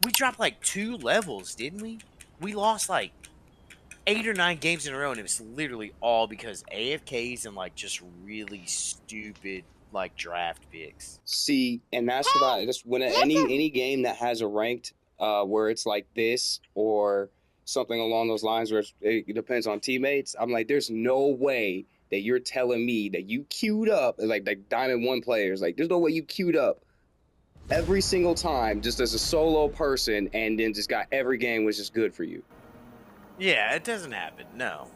We dropped like 2 levels, didn't we? We lost like 8 or 9 games in a row, and it was literally all because AFKs and like just really stupid like draft picks. See, and that's what I just when any game that has a ranked where it's like this or something along those lines where it depends on teammates. I'm like, there's no way that you're telling me that you queued up like Diamond One players. Like, there's no way you queued up every single time just as a solo person and then just got every game was just good for you. Yeah, it doesn't happen. No.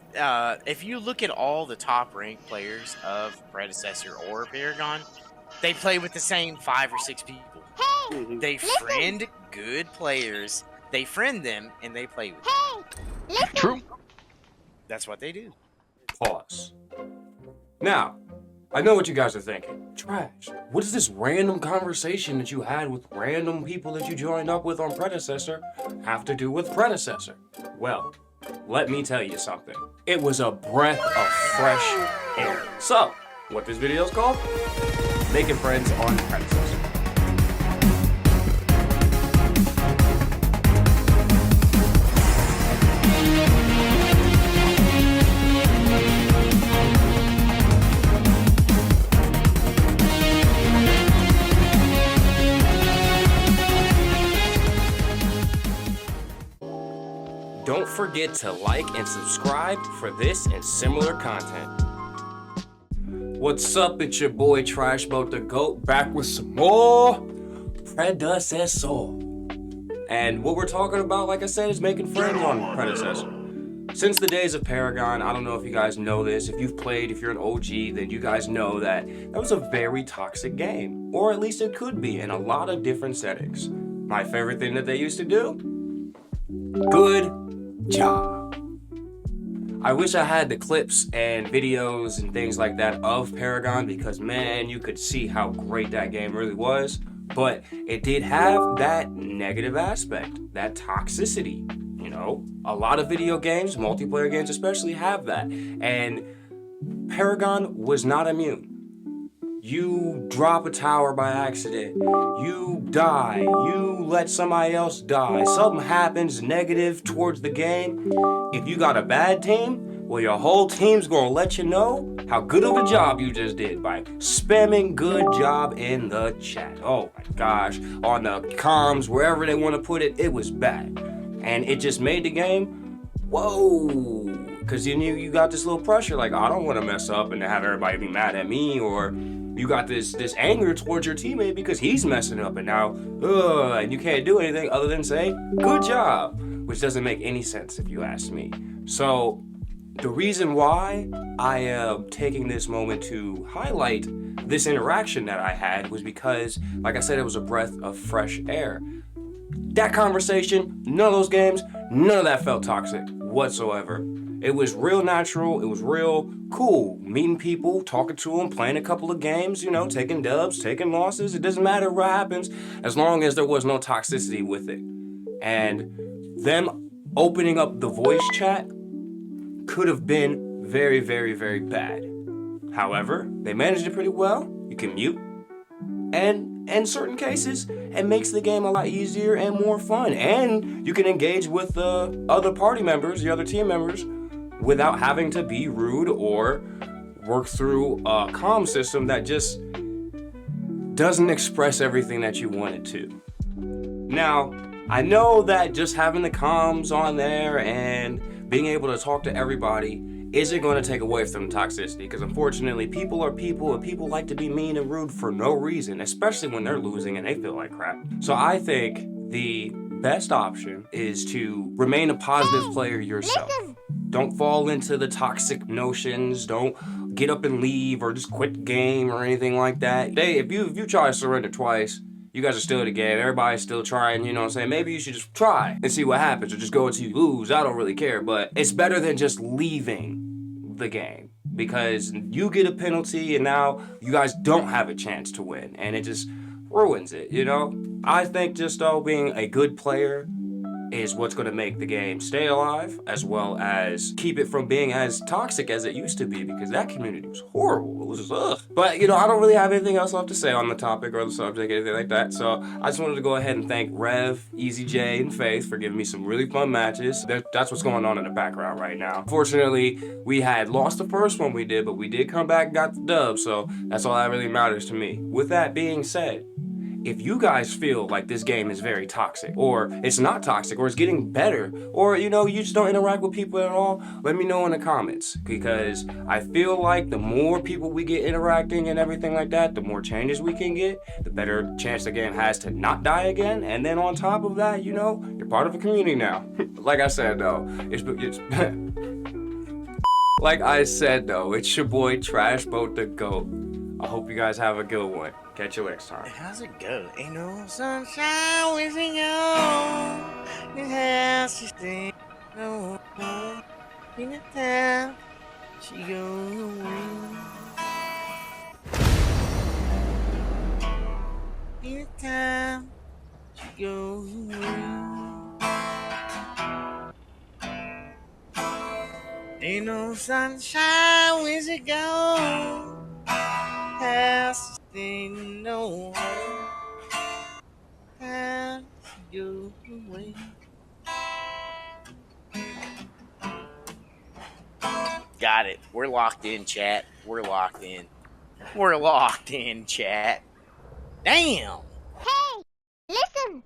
If you look at all the top ranked players of Predecessor or Paragon, they play with the same 5 or 6 people. Mm-hmm. They friend good players. They friend them and they play with them. True. That's what they do. Pause. Now, I know what you guys are thinking. Trash, what is this random conversation that you had with random people that you joined up with on Predecessor have to do with Predecessor? Well, let me tell you something. It was a breath of fresh air. So, what this video is called? Making Friends on Predecessor. Don't forget to like and subscribe for this and similar content. What's up? It's your boy Trashboat the Goat back with some more Predecessor. And what we're talking about, like I said, is making friends on Predecessor. Since the days of Paragon, I don't know if you guys know this. If you've played, if you're an OG, then you guys know that was a very toxic game. Or at least it could be in a lot of different settings. My favorite thing that they used to do? Good job. I wish I had the clips and videos and things like that of Paragon because, man, you could see how great that game really was. But it did have that negative aspect, that toxicity. You know, a lot of video games, multiplayer games especially, have that. And Paragon was not immune. You drop a tower by accident, you die, you let somebody else die, something happens negative towards the game. If you got a bad team, well, your whole team's gonna let you know how good of a job you just did by spamming good job in the chat. Oh my gosh, on the comms, wherever they wanna put it, it was bad. And it just made the game, whoa. Because you got this little pressure, like, I don't want to mess up and have everybody be mad at me, or you got this anger towards your teammate because he's messing up, and now, and you can't do anything other than say, good job, which doesn't make any sense if you ask me. So, the reason why I am taking this moment to highlight this interaction that I had was because, like I said, it was a breath of fresh air. That conversation, none of those games, none of that felt toxic whatsoever. It was real natural, it was real cool, meeting people, talking to them, playing a couple of games, you know, taking dubs, taking losses. It doesn't matter what happens as long as there was no toxicity with it. And them opening up the voice chat could have been very, very, very bad. However, they managed it pretty well. You can mute. And in certain cases, it makes the game a lot easier and more fun. And you can engage with the other party members, the other team members, without having to be rude or work through a comm system that just doesn't express everything that you want it to. Now, I know that just having the comms on there and being able to talk to everybody isn't going to take away from toxicity, because unfortunately people are people and people like to be mean and rude for no reason, especially when they're losing and they feel like crap. So I think the best option is to remain a positive player yourself. Don't fall into the toxic notions. Don't get up and leave or just quit the game or anything like that. Hey, if you try to surrender twice, you guys are still in the game. Everybody's still trying, you know what I'm saying? Maybe you should just try and see what happens, or just go until you lose. I don't really care, but it's better than just leaving the game, because you get a penalty and now you guys don't have a chance to win, and it just ruins it, you know? I think just being a good player is what's going to make the game stay alive, as well as keep it from being as toxic as it used to be, because that community was horrible. It was just, ugh. But, you know, I don't really have anything else left to say on the topic or the subject, anything like that. So I just wanted to go ahead and thank Rev, Easy J, and Faith for giving me some really fun matches. That's what's going on in the background right now. Unfortunately, we had lost the first one we did, but we did come back and got the dub, so that's all that really matters to me. With that being said, if you guys feel like this game is very toxic, or it's not toxic, or it's getting better, or you know, you just don't interact with people at all, let me know in the comments, because I feel like the more people we get interacting and everything like that, the more changes we can get, the better chance the game has to not die again. And then on top of that, you know, you're part of a community now. Like I said though, like I said though, it's your boy Trash Boat the GOAT. I hope you guys have a good one. Catch you next time. How's it go? Ain't no sunshine when she gone. It has to stay no home. In the time she goes away. In the time she goes away. Ain't no sunshine when she gone. Has to stay no home. Has to go away. Got it. We're locked in, chat. We're locked in. We're locked in, chat. Damn. Hey, listen!